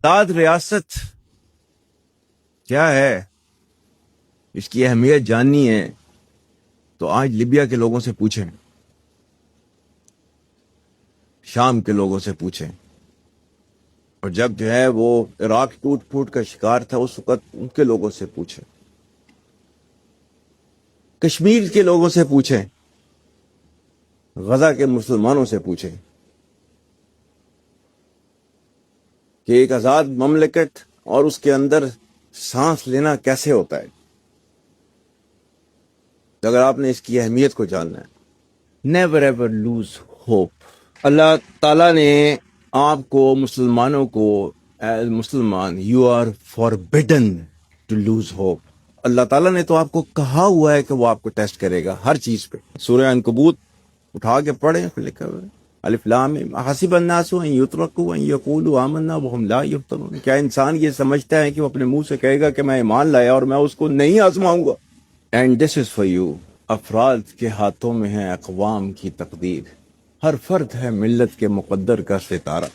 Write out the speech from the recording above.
آزاد ریاست کیا ہے، اس کی اہمیت جاننی ہے تو آج لیبیا کے لوگوں سے پوچھیں، شام کے لوگوں سے پوچھیں، اور جب جو ہے وہ عراق ٹوٹ پھوٹ کا شکار تھا اس وقت ان کے لوگوں سے پوچھیں، کشمیر کے لوگوں سے پوچھیں، غزہ کے مسلمانوں سے پوچھیں کہ ایک آزاد مملکت اور اس کے اندر سانس لینا کیسے ہوتا ہے، تو اگر آپ نے اس کی اہمیت کو جاننا ہے۔ Never ever lose hope. اللہ تعالیٰ نے آپ کو مسلمانوں کو ایز مسلمان you are forbidden to lose hope. اللہ تعالیٰ نے تو آپ کو کہا ہوا ہے کہ وہ آپ کو ٹیسٹ کرے گا ہر چیز پہ۔ سورہ عنکبوت اٹھا کے پڑھیں، لکھا ہوا ہے الف لام میم حسب الناس ان یترکوا ان یقولوا آمنا وهم لا یفتنون۔ کیا انسان یہ سمجھتا ہے کہ وہ اپنے منہ سے کہے گا کہ میں ایمان لایا اور میں اس کو نہیں آزماؤں گا؟ And this is for you. افراد کے ہاتھوں میں ہے اقوام کی تقدیر، ہر فرد ہے ملت کے مقدر کا ستارہ۔